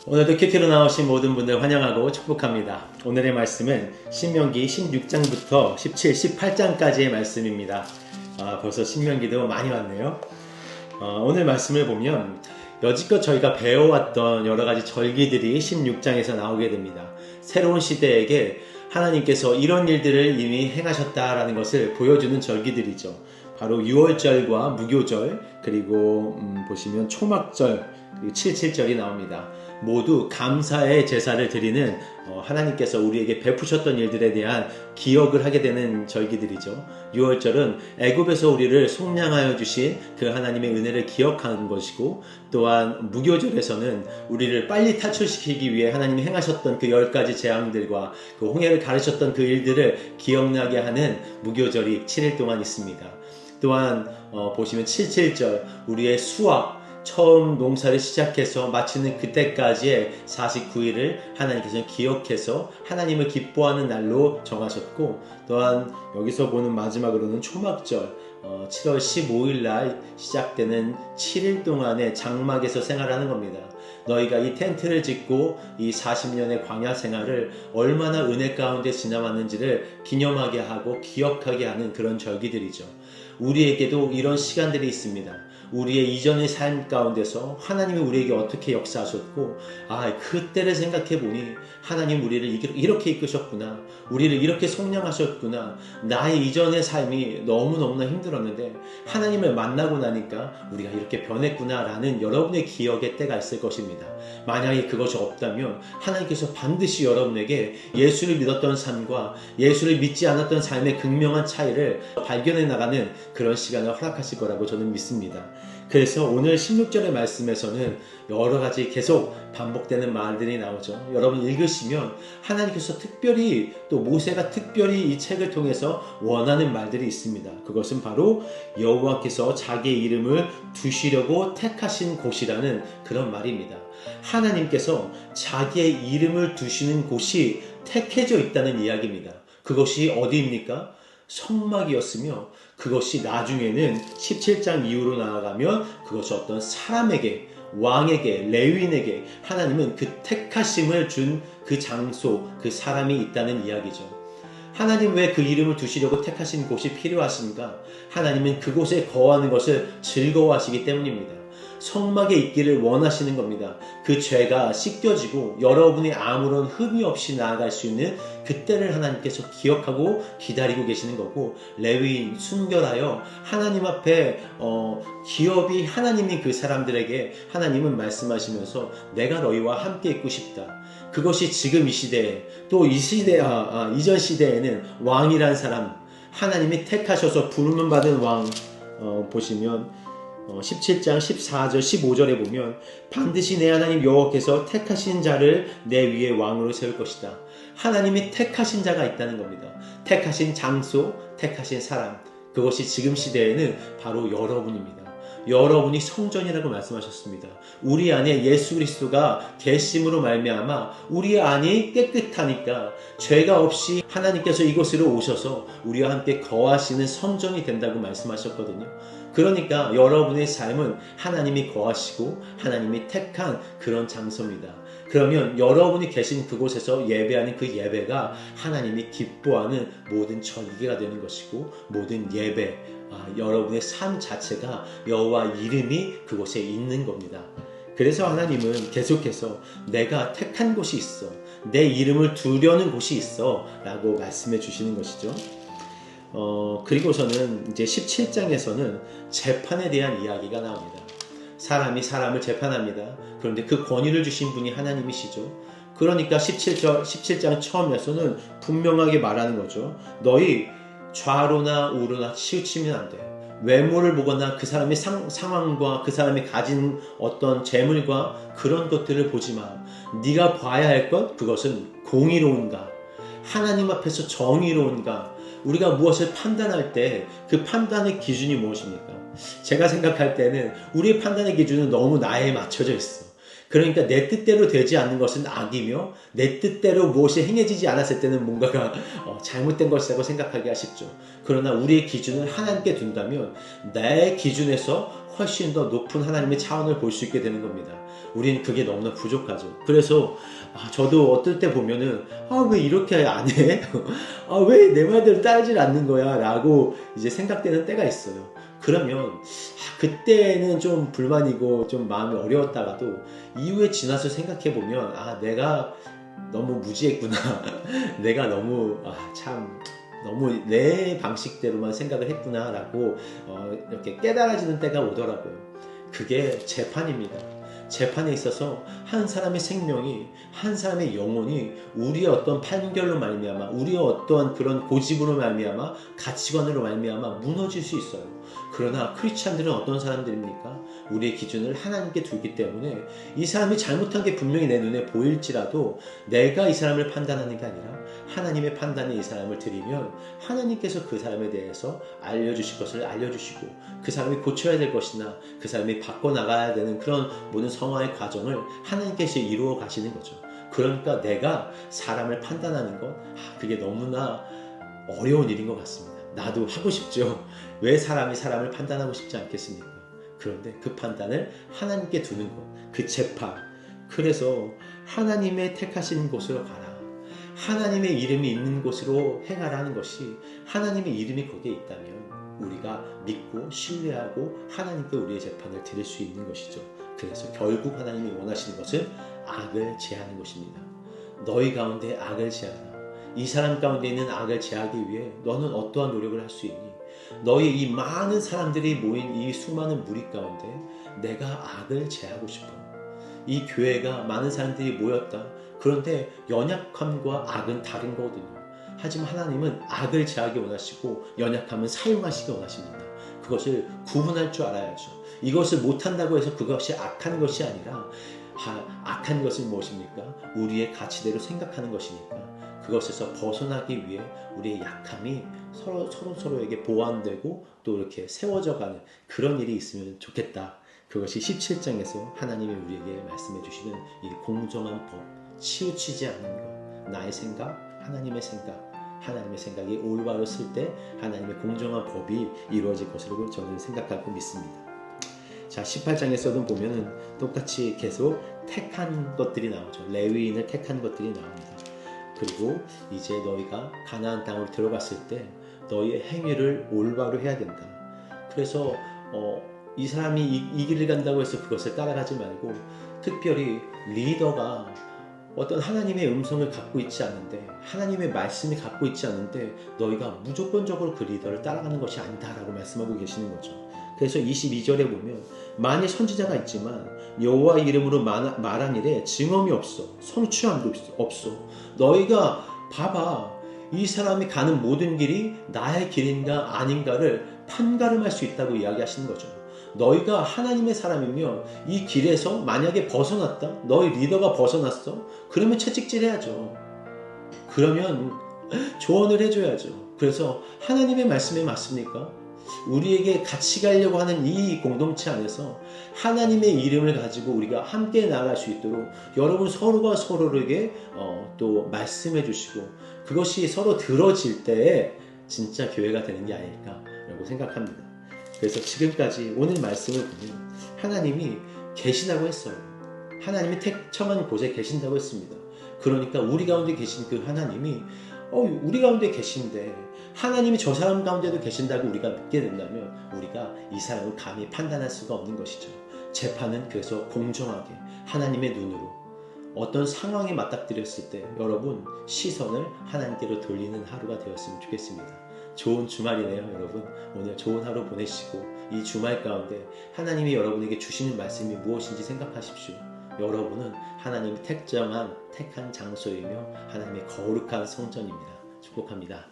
오늘도 큐티로 나오신 모든 분들 환영하고 축복합니다. 오늘의 말씀은 신명기 16장부터 17, 18장까지의 말씀입니다. 벌써 신명기도 많이 왔네요. 오늘 말씀을 보면 여지껏 저희가 배워왔던 여러가지 절기들이 16장에서 나오게 됩니다. 새로운 시대에게 하나님께서 이런 일들을 이미 행하셨다라는 것을 보여주는 절기들이죠. 바로 유월절과 무교절, 그리고 보시면 초막절, 그리고 77절이 나옵니다. 모두 감사의 제사를 드리는 하나님께서 우리에게 베푸셨던 일들에 대한 기억을 하게 되는 절기들이죠. 유월절은 애굽에서 우리를 속량하여 주신 그 하나님의 은혜를 기억하는 것이고, 또한 무교절에서는 우리를 빨리 탈출시키기 위해 하나님이 행하셨던 그 10가지 재앙들과 그 홍해를 가르쳤던 그 일들을 기억나게 하는 무교절이 7일 동안 있습니다. 또한 보시면 77절, 우리의 수확, 처음 농사를 시작해서 마치는 그때까지의 49일을 하나님께서는 기억해서 하나님을 기뻐하는 날로 정하셨고, 또한 여기서 보는 마지막으로는 초막절, 7월 15일 날 시작되는 7일 동안의 장막에서 생활하는 겁니다. 너희가 이 텐트를 짓고 이 40년의 광야 생활을 얼마나 은혜 가운데 지나왔는지를 기념하게 하고 기억하게 하는 그런 절기들이죠. 우리에게도 이런 시간들이 있습니다. 우리의 이전의 삶 가운데서 하나님이 우리에게 어떻게 역사하셨고, 그때를 생각해 보니 하나님 우리를 이렇게 이끄셨구나, 우리를 이렇게 속량하셨구나, 나의 이전의 삶이 너무너무나 힘들었는데 하나님을 만나고 나니까 우리가 이렇게 변했구나 라는 여러분의 기억의 때가 있을 것입니다. 만약에 그것이 없다면 하나님께서 반드시 여러분에게 예수를 믿었던 삶과 예수를 믿지 않았던 삶의 극명한 차이를 발견해 나가는 그런 시간을 허락하실 거라고 저는 믿습니다. 그래서 오늘 16절의 말씀에서는 여러 가지 계속 반복되는 말들이 나오죠. 여러분 읽으시면 하나님께서 특별히, 또 모세가 특별히 이 책을 통해서 원하는 말들이 있습니다. 그것은 바로 여호와께서 자기의 이름을 두시려고 택하신 곳이라는 그런 말입니다. 하나님께서 자기의 이름을 두시는 곳이 택해져 있다는 이야기입니다. 그것이 어디입니까? 성막이었으며, 그것이 나중에는 17장 이후로 나아가면 그것이 어떤 사람에게, 왕에게, 레위인에게 하나님은 그 택하심을 준 그 장소, 그 사람이 있다는 이야기죠. 하나님 왜 그 이름을 두시려고 택하신 곳이 필요하신가? 하나님은 그곳에 거하는 것을 즐거워하시기 때문입니다. 성막에 있기를 원하시는 겁니다. 그 죄가 씻겨지고 여러분이 아무런 흠이 없이 나아갈 수 있는 그때를 하나님께서 기억하고 기다리고 계시는 거고, 레위인 순결하여 하나님 앞에 기업이 하나님인 그 사람들에게 하나님은 말씀하시면서 내가 너희와 함께 있고 싶다. 그것이 지금 이 시대에, 또 이 시대, 이전 시대에는 왕이란 사람, 하나님이 택하셔서 부르는 받은 왕, 보시면 17장 14절 15절에 보면 반드시 내 하나님 여호와께서 택하신 자를 내 위에 왕으로 세울 것이다. 하나님이 택하신 자가 있다는 겁니다. 택하신 장소, 택하신 사람, 그것이 지금 시대에는 바로 여러분입니다. 여러분이 성전이라고 말씀하셨습니다. 우리 안에 예수 그리스도가 계심으로 말미암아 우리 안이 깨끗하니까 죄가 없이 하나님께서 이곳으로 오셔서 우리와 함께 거하시는 성전이 된다고 말씀하셨거든요. 그러니까 여러분의 삶은 하나님이 거하시고 하나님이 택한 그런 장소입니다. 그러면 여러분이 계신 그곳에서 예배하는 그 예배가 하나님이 기뻐하는 모든 절기가 되는 것이고, 모든 예배, 여러분의 삶 자체가 여호와 이름이 그곳에 있는 겁니다. 그래서 하나님은 계속해서 내가 택한 곳이 있어, 내 이름을 두려는 곳이 있어 라고 말씀해 주시는 것이죠. 그리고서는 이제 17장에서는 재판에 대한 이야기가 나옵니다. 사람이 사람을 재판합니다. 그런데 그 권위를 주신 분이 하나님이시죠. 그러니까 17장 처음에서는 분명하게 말하는 거죠. 너희 좌로나 우로나 치우치면 안 돼. 외모를 보거나 그 사람의 상황과 그 사람이 가진 어떤 재물과 그런 것들을 보지 마. 네가 봐야 할 것, 그것은 공의로운가, 하나님 앞에서 정의로운가, 우리가 무엇을 판단할 때 그 판단의 기준이 무엇입니까? 제가 생각할 때는 우리의 판단의 기준은 너무 나에 맞춰져 있어. 그러니까 내 뜻대로 되지 않는 것은 악이며, 내 뜻대로 무엇이 행해지지 않았을 때는 뭔가가 잘못된 것이라고 생각하기가 쉽죠. 그러나 우리의 기준을 하나님께 둔다면 내 기준에서 훨씬 더 높은 하나님의 차원을 볼 수 있게 되는 겁니다. 우리는 그게 너무나 부족하죠. 그래서 저도 어떨 때 보면은 왜 이렇게 안 해? 왜 내 말대로 따르질 않는 거야? 라고 이제 생각되는 때가 있어요. 그러면 그때는 좀 불만이고 좀 마음이 어려웠다가도 이후에 지나서 생각해 보면 내가 너무 무지했구나. 내가 너무 참 너무 내 방식대로만 생각을 했구나 라고 이렇게 깨달아지는 때가 오더라고요. 그게 재판입니다. 재판에 있어서 한 사람의 생명이, 한 사람의 영혼이 우리의 어떤 판결로 말미암아, 우리의 어떠한 그런 고집으로 말미암아, 가치관으로 말미암아 무너질 수 있어요. 그러나 크리스찬들은 어떤 사람들입니까? 우리의 기준을 하나님께 두기 때문에 이 사람이 잘못한 게 분명히 내 눈에 보일지라도 내가 이 사람을 판단하는 게 아니라 하나님의 판단에 이 사람을 드리면 하나님께서 그 사람에 대해서 알려주실 것을 알려주시고 그 사람이 고쳐야 될 것이나 그 사람이 바꿔나가야 되는 그런 모든 성화의 과정을 하나님께서 이루어 가시는 거죠. 그러니까 내가 사람을 판단하는 것, 그게 너무나 어려운 일인 것 같습니다. 나도 하고 싶죠. 왜 사람이 사람을 판단하고 싶지 않겠습니까? 그런데 그 판단을 하나님께 두는 것, 그 재판. 그래서 하나님의 택하신 곳으로 가라. 하나님의 이름이 있는 곳으로 행하라는 것이 하나님의 이름이 거기에 있다면 우리가 믿고 신뢰하고 하나님께 우리의 재판을 드릴 수 있는 것이죠. 그래서 결국 하나님이 원하시는 것은 악을 제하는 것입니다. 너희 가운데 악을 제하라. 이 사람 가운데 있는 악을 제하기 위해 너는 어떠한 노력을 할 수 있니? 너희 이 많은 사람들이 모인 이 수많은 무리 가운데 내가 악을 제하고 싶어. 이 교회가 많은 사람들이 모였다. 그런데 연약함과 악은 다른 거거든요. 하지만 하나님은 악을 제하기 원하시고 연약함은 사용하시기 원하십니다. 그것을 구분할 줄 알아야죠. 이것을 못한다고 해서 그것이 악한 것이 아니라 악한 것은 무엇입니까? 우리의 가치대로 생각하는 것이니까 그것에서 벗어나기 위해 우리의 약함이 서로에게 보완되고 또 이렇게 세워져가는 그런 일이 있으면 좋겠다. 그것이 17장에서 하나님이 우리에게 말씀해 주시는 이 공정한 법, 치우치지 않는 것, 나의 생각, 하나님의 생각이 올바랐을 때 하나님의 공정한 법이 이루어질 것으로 저는 생각하고 믿습니다. 자, 18장에서도 보면은 똑같이 계속 택한 것들이 나오죠. 레위인을 택한 것들이 나옵니다. 그리고 이제 너희가 가나안 땅으로 들어갔을 때 너희의 행위를 올바로 해야 된다. 그래서 이 사람이 이 길을 간다고 해서 그것을 따라가지 말고 특별히 리더가 어떤 하나님의 음성을 갖고 있지 않은데 하나님의 말씀이 갖고 있지 않은데 너희가 무조건적으로 그 리더를 따라가는 것이 아니다라고 말씀하고 계시는 거죠. 그래서 22절에 보면 만일 선지자가 있지만 여호와 이름으로 말한 일에 증언이 없어, 성취함도 없어. 너희가 봐봐, 이 사람이 가는 모든 길이 나의 길인가 아닌가를 판가름할 수 있다고 이야기하시는 거죠. 너희가 하나님의 사람이면 이 길에서 만약에 벗어났다, 너희 리더가 벗어났어, 그러면 채찍질해야죠. 그러면 조언을 해줘야죠. 그래서 하나님의 말씀에 맞습니까? 우리에게 같이 가려고 하는 이 공동체 안에서 하나님의 이름을 가지고 우리가 함께 나아갈 수 있도록 여러분 서로가 서로에게 또 말씀해 주시고 그것이 서로 들어질 때에 진짜 교회가 되는 게 아닐까라고 생각합니다. 그래서 지금까지 오늘 말씀을 보면 하나님이 계시다고 했어요. 하나님이 택정한 곳에 계신다고 했습니다. 그러니까 우리 가운데 계신 그 하나님이 우리 가운데 계신데 하나님이 저 사람 가운데도 계신다고 우리가 믿게 된다면 우리가 이 사람을 감히 판단할 수가 없는 것이죠. 재판은 그래서 공정하게 하나님의 눈으로 어떤 상황에 맞닥뜨렸을 때 여러분 시선을 하나님께로 돌리는 하루가 되었으면 좋겠습니다. 좋은 주말이네요. 여러분 오늘 좋은 하루 보내시고 이 주말 가운데 하나님이 여러분에게 주시는 말씀이 무엇인지 생각하십시오. 여러분은 하나님이 택한 장소이며 하나님의 거룩한 성전입니다. 축복합니다.